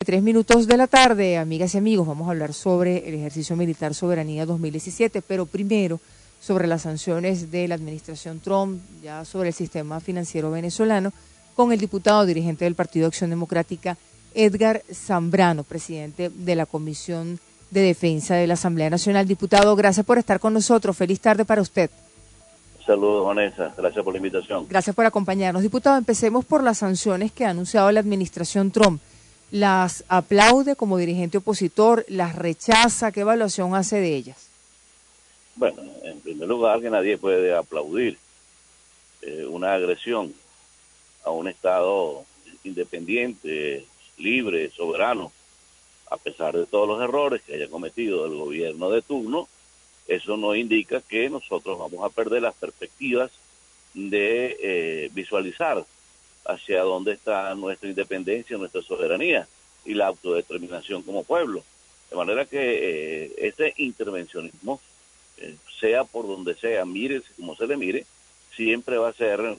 3 minutos de la tarde, amigas y amigos, vamos a hablar sobre el ejercicio militar Soberanía 2017, pero primero sobre las sanciones de la administración Trump, ya sobre el sistema financiero venezolano, con el diputado dirigente del Partido Acción Democrática, Edgar Zambrano, presidente de la Comisión de Defensa de la Asamblea Nacional. Diputado, gracias por estar con nosotros. Feliz tarde para usted. Saludos, Vanessa. Gracias por la invitación. Gracias por acompañarnos. Diputado, empecemos por las sanciones que ha anunciado la administración Trump. ¿Las aplaude como dirigente opositor? ¿Las rechaza? ¿Qué evaluación hace de ellas? Bueno, en primer lugar, que nadie puede aplaudir una agresión a un Estado independiente, libre, soberano, a pesar de todos los errores que haya cometido el gobierno de turno. Eso no indica que nosotros vamos a perder las perspectivas de visualizar hacia dónde está nuestra independencia, nuestra soberanía y la autodeterminación como pueblo. De manera que ese intervencionismo, sea por donde sea, mire como se le mire, siempre va a ser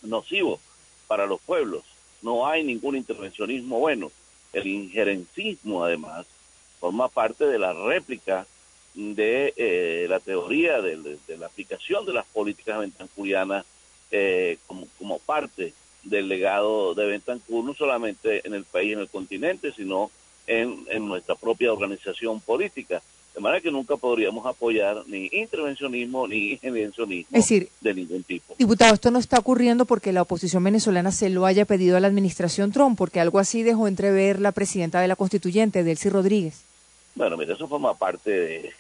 nocivo para los pueblos. No hay ningún intervencionismo bueno. El injerencismo, además, forma parte de la réplica de la teoría de la aplicación de las políticas betancurianas como parte del legado de Betancur, no solamente en el país, en el continente, sino en nuestra propia organización política. De manera que nunca podríamos apoyar ni intervencionismo ni intervencionismo de ningún tipo. Diputado, esto no está ocurriendo porque la oposición venezolana se lo haya pedido a la administración Trump, porque algo así dejó entrever la presidenta de la Constituyente, Delcy Rodríguez. Bueno, mira, eso forma parte de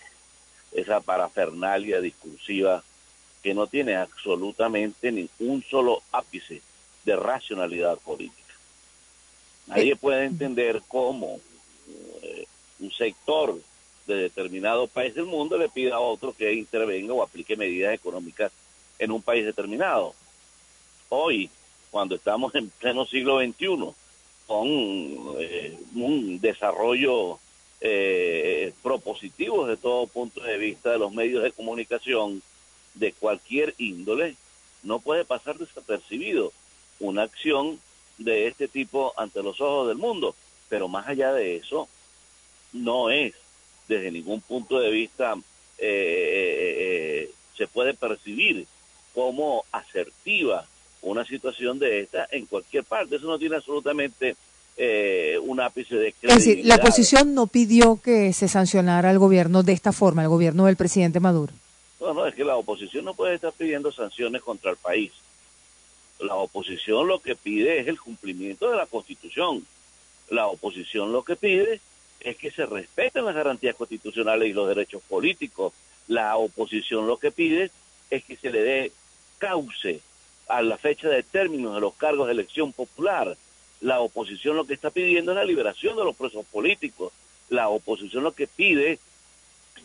esa parafernalia discursiva que no tiene absolutamente ni un solo ápice de racionalidad política. Nadie puede entender cómo un sector de determinado país del mundo le pida a otro que intervenga o aplique medidas económicas en un país determinado. Hoy, cuando estamos en pleno siglo XXI, con un desarrollo propositivo desde todo punto de vista de los medios de comunicación de cualquier índole, no puede pasar desapercibido una acción de este tipo ante los ojos del mundo. Pero más allá de eso, no es desde ningún punto de vista se puede percibir como asertiva una situación de esta en cualquier parte. Eso no tiene absolutamente un ápice de credibilidad. Es decir, la oposición no pidió que se sancionara al gobierno de esta forma, el gobierno del presidente Maduro. No, es que la oposición no puede estar pidiendo sanciones contra el país. La oposición lo que pide es el cumplimiento de la Constitución. La oposición lo que pide es que se respeten las garantías constitucionales y los derechos políticos. La oposición lo que pide es que se le dé cauce a la fecha de término de los cargos de elección popular. La oposición lo que está pidiendo es la liberación de los presos políticos. La oposición lo que pide es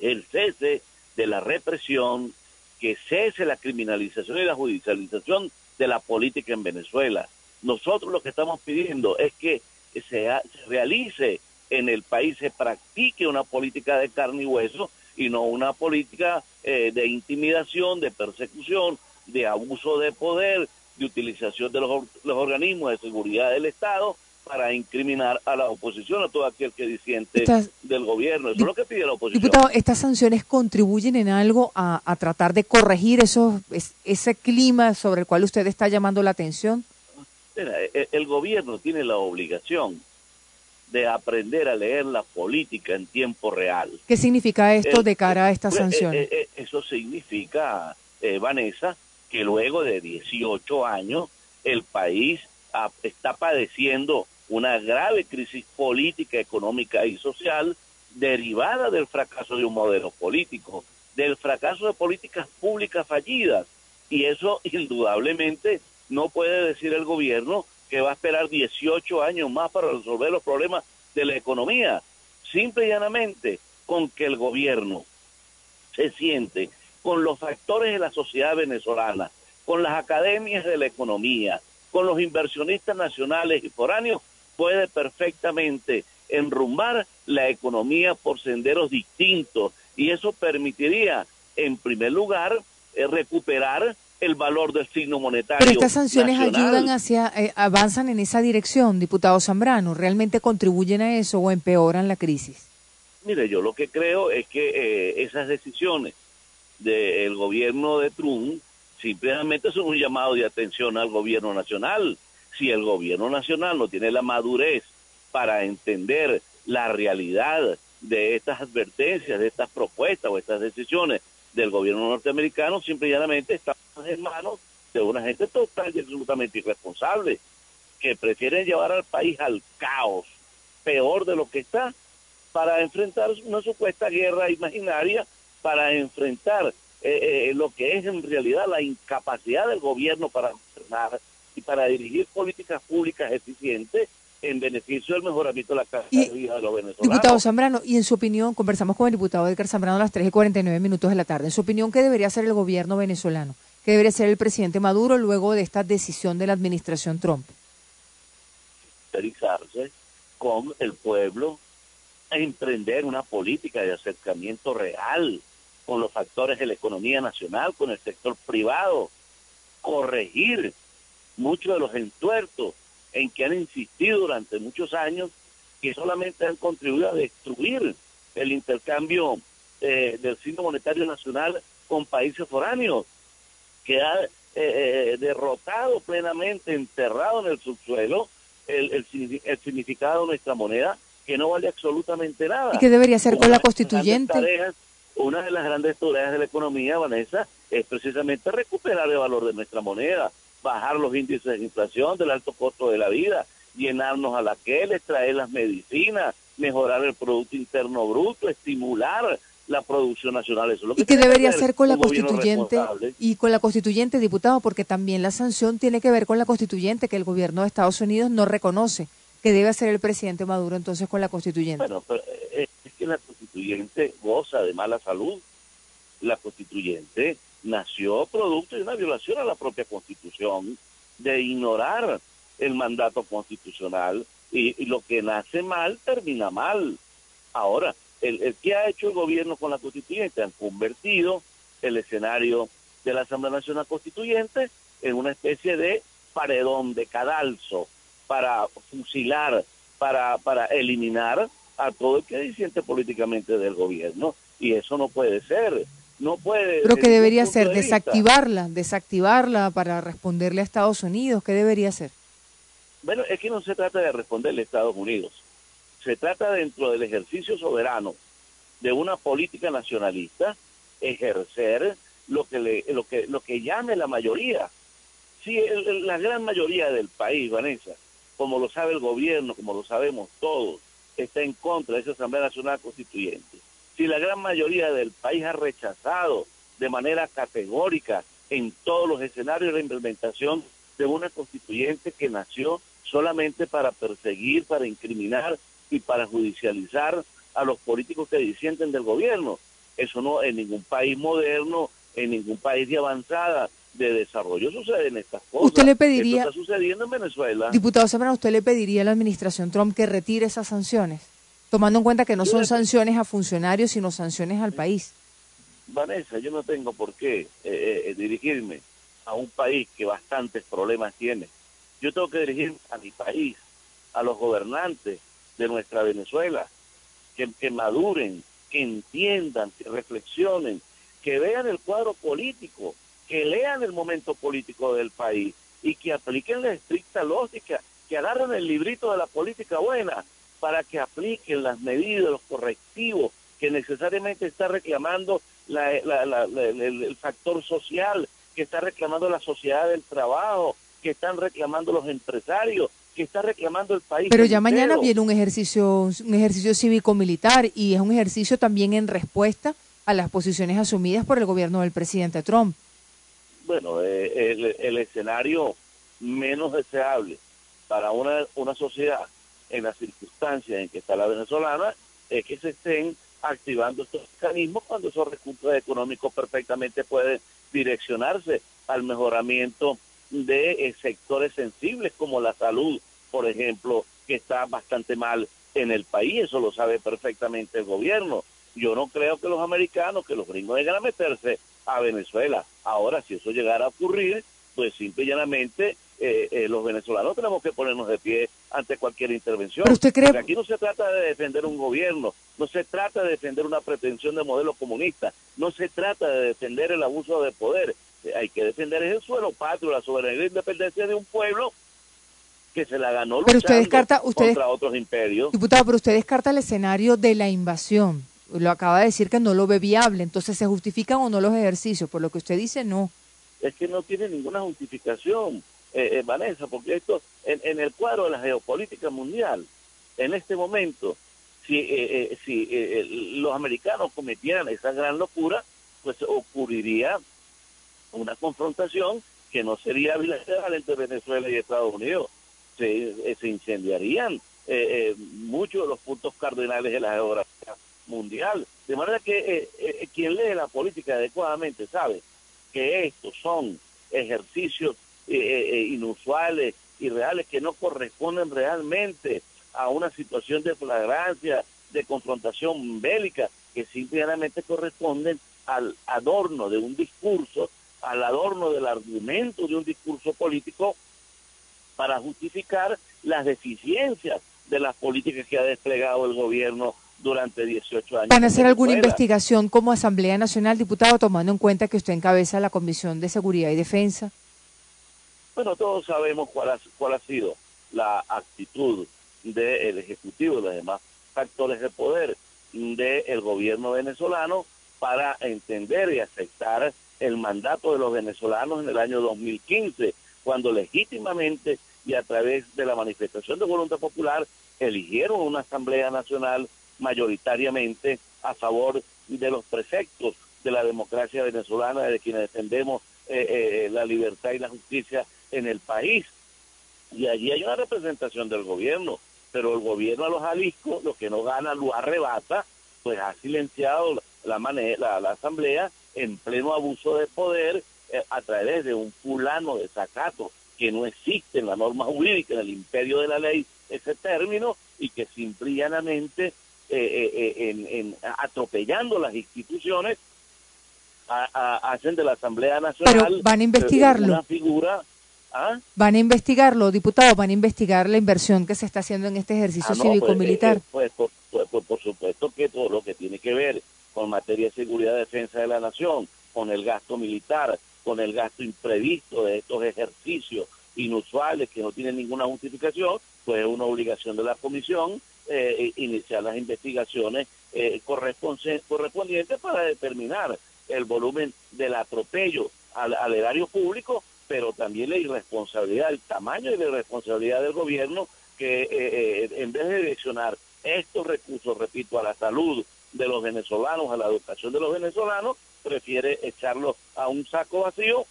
el cese de la represión, que cese la criminalización y la judicialización de la política en Venezuela. Nosotros lo que estamos pidiendo es que se realice en el país, se practique una política de carne y hueso y no una política de intimidación, de persecución, de abuso de poder, de utilización de los organismos de seguridad del Estado para incriminar a la oposición, a todo aquel que disiente del gobierno. Eso es lo que pide la oposición. Diputado, ¿estas sanciones contribuyen en algo a tratar de corregir ese clima sobre el cual usted está llamando la atención? Mira, el gobierno tiene la obligación de aprender a leer la política en tiempo real. ¿Qué significa esto de cara a estas sanciones? Eso significa, Vanessa, que luego de 18 años el país está padeciendo una grave crisis política, económica y social derivada del fracaso de un modelo político, del fracaso de políticas públicas fallidas. Y eso indudablemente no puede decir el gobierno que va a esperar 18 años más para resolver los problemas de la economía. Simple y llanamente, con que el gobierno se siente con los factores de la sociedad venezolana, con las academias de la economía, con los inversionistas nacionales y foráneos, puede perfectamente enrumbar la economía por senderos distintos, y eso permitiría, en primer lugar, recuperar el valor del signo monetario Pero estas sanciones nacional. ayudan avanzan en esa dirección, diputado Zambrano, ¿realmente contribuyen a eso o empeoran la crisis? Mire, yo lo que creo es que esas decisiones del gobierno de Trump simplemente son un llamado de atención al gobierno nacional. Si el gobierno nacional no tiene la madurez para entender la realidad de estas advertencias, de estas propuestas o estas decisiones del gobierno norteamericano, simple y llanamente estamos en manos de una gente total y absolutamente irresponsable, que prefieren llevar al país al caos, peor de lo que está, para enfrentar una supuesta guerra imaginaria, para enfrentar lo que es en realidad la incapacidad del gobierno para gobernar y para dirigir políticas públicas eficientes en beneficio del mejoramiento de la calidad de vida de los venezolanos. Diputado Zambrano, y en su opinión, conversamos con el diputado Edgar Zambrano a las 3:49 de la tarde, en su opinión, ¿qué debería hacer el gobierno venezolano? ¿Qué debería hacer el presidente Maduro luego de esta decisión de la administración Trump? Solidarizarse con el pueblo, a emprender una política de acercamiento real con los factores de la economía nacional, con el sector privado, corregir muchos de los entuertos en que han insistido durante muchos años, que solamente han contribuido a destruir el intercambio del signo monetario nacional con países foráneos, que ha derrotado plenamente, enterrado en el subsuelo el significado de nuestra moneda, que no vale absolutamente nada. ¿Y qué debería hacer con la constituyente? Una de las grandes tareas de la economía, Vanessa, es precisamente recuperar el valor de nuestra moneda, bajar los índices de inflación, del alto costo de la vida, llenarnos a la que traer las medicinas, mejorar el Producto Interno Bruto, estimular la producción nacional. Eso es lo que ¿Y qué debería hacer hacer con la un gobierno constituyente? responsable. Y con la constituyente, diputado, porque también la sanción tiene que ver con la constituyente, que el gobierno de Estados Unidos no reconoce. ¿Qué debe hacer el presidente Maduro entonces con la constituyente? Bueno, pero es que la constituyente goza de mala salud. La constituyente nació producto de una violación a la propia constitución, de ignorar el mandato constitucional, y lo que nace mal termina mal. Ahora, el ¿qué ha hecho el gobierno con la constituyente? Han convertido el escenario de la Asamblea Nacional Constituyente en una especie de paredón, de cadalso, para fusilar, para eliminar a todo el que disiente políticamente del gobierno, y eso no puede ser. No puede. ¿Pero qué debería hacer? ¿Desactivarla para responderle a Estados Unidos? ¿Qué debería hacer? Bueno, es que no se trata de responderle a Estados Unidos. Se trata, dentro del ejercicio soberano de una política nacionalista, ejercer lo que llame la mayoría. Si la gran mayoría del país, Vanessa, como lo sabe el gobierno, como lo sabemos todos, está en contra de esa Asamblea Nacional Constituyente, si la gran mayoría del país ha rechazado de manera categórica en todos los escenarios la implementación de una constituyente que nació solamente para perseguir, para incriminar y para judicializar a los políticos que disienten del gobierno, eso no en ningún país moderno, en ningún país de avanzada, de desarrollo suceden estas cosas. ¿Usted le pediría, esto está sucediendo en Venezuela? Diputado Zambrano, usted le pediría a la administración Trump que retire esas sanciones, tomando en cuenta que no son sanciones a funcionarios, sino sanciones al país? Vanessa, yo no tengo por qué dirigirme a un país que bastantes problemas tiene. Yo tengo que dirigirme a mi país, a los gobernantes de nuestra Venezuela, que maduren, que entiendan, que reflexionen, que vean el cuadro político, que lean el momento político del país y que apliquen la estricta lógica, que agarren el librito de la política buena para que apliquen las medidas, los correctivos que necesariamente está reclamando el factor social, que está reclamando la sociedad del trabajo, que están reclamando los empresarios, que está reclamando el país. Pero ya mañana viene un ejercicio cívico-militar, y es un ejercicio también en respuesta a las posiciones asumidas por el gobierno del presidente Trump. Bueno, el escenario menos deseable para una sociedad en las circunstancias en que está la venezolana es que se estén activando estos mecanismos cuando esos recursos económicos perfectamente pueden direccionarse al mejoramiento de sectores sensibles como la salud, por ejemplo, que está bastante mal en el país. Eso lo sabe perfectamente el gobierno. Yo no creo que los americanos, que los gringos vengan a meterse a Venezuela. Ahora, si eso llegara a ocurrir, pues simple y llanamente los venezolanos tenemos que ponernos de pie ante cualquier intervención. ¿Pero usted cree? Porque aquí no se trata de defender un gobierno, no se trata de defender una pretensión de modelo comunista, no se trata de defender el abuso de poder. Hay que defender el suelo patrio, la soberanía e independencia de un pueblo que se la ganó luchando contra otros imperios. Diputado, pero usted descarta el escenario de la invasión. Lo acaba de decir que no lo ve viable. Entonces, ¿se justifican o no los ejercicios? Por lo que usted dice, no. Es que no tiene ninguna justificación, Vanessa, porque esto, en el cuadro de la geopolítica mundial, en este momento, si los americanos cometieran esa gran locura, pues ocurriría una confrontación que no sería bilateral entre Venezuela y Estados Unidos. Se incendiarían muchos de los puntos cardinales de la geografía mundial. De manera que quien lee la política adecuadamente sabe que estos son ejercicios inusuales y reales que no corresponden realmente a una situación de flagrancia, de confrontación bélica, que simplemente corresponden al adorno de un discurso, al adorno del argumento de un discurso político para justificar las deficiencias de las políticas que ha desplegado el gobierno durante 18 años. ¿Van a hacer alguna investigación como Asamblea Nacional, diputado, tomando en cuenta que usted encabeza la Comisión de Seguridad y Defensa? Bueno, todos sabemos cuál ha sido la actitud del Ejecutivo y los demás factores de poder del gobierno venezolano para entender y aceptar el mandato de los venezolanos en el año 2015, cuando legítimamente y a través de la manifestación de voluntad popular eligieron una Asamblea Nacional mayoritariamente a favor de los preceptos de la democracia venezolana, de quienes defendemos la libertad y la justicia en el país. Y allí hay una representación del gobierno, pero el gobierno a los Jalisco, lo que no gana lo arrebata, pues ha silenciado la Asamblea en pleno abuso de poder a través de un fulano de desacato que no existe en la norma jurídica, en el imperio de la ley, ese término, y que simple y llanamente atropellando las instituciones hacen de la Asamblea Nacional. Pero van a investigarlo. Una figura. Van a investigarlo, diputado, van a investigar la inversión que se está haciendo en este ejercicio cívico-militar. Pues, por supuesto que todo lo que tiene que ver con materia de seguridad y defensa de la nación, con el gasto militar, con el gasto imprevisto de estos ejercicios inusuales que no tienen ninguna justificación, pues es una obligación de la comisión iniciar las investigaciones correspondientes para determinar el volumen del atropello al erario público, pero también la irresponsabilidad, el tamaño y la irresponsabilidad del gobierno que en vez de direccionar estos recursos, repito, a la salud de los venezolanos, a la educación de los venezolanos, prefiere echarlos a un saco vacío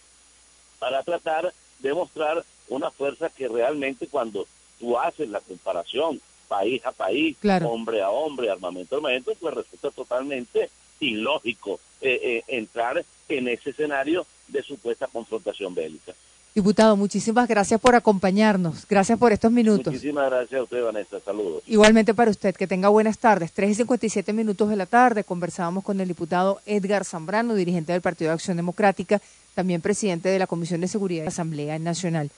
para tratar de mostrar una fuerza que realmente cuando tú haces la comparación país a país, claro, hombre a hombre, armamento a armamento, pues resulta totalmente ilógico entrar en ese escenario de supuesta confrontación bélica. Diputado, muchísimas gracias por acompañarnos. Gracias por estos minutos. Muchísimas gracias a usted, Vanessa. Saludos. Igualmente para usted. Que tenga buenas tardes. 3:57 de la tarde. Conversábamos con el diputado Edgar Zambrano, dirigente del Partido de Acción Democrática, también presidente de la Comisión de Seguridad de la Asamblea Nacional.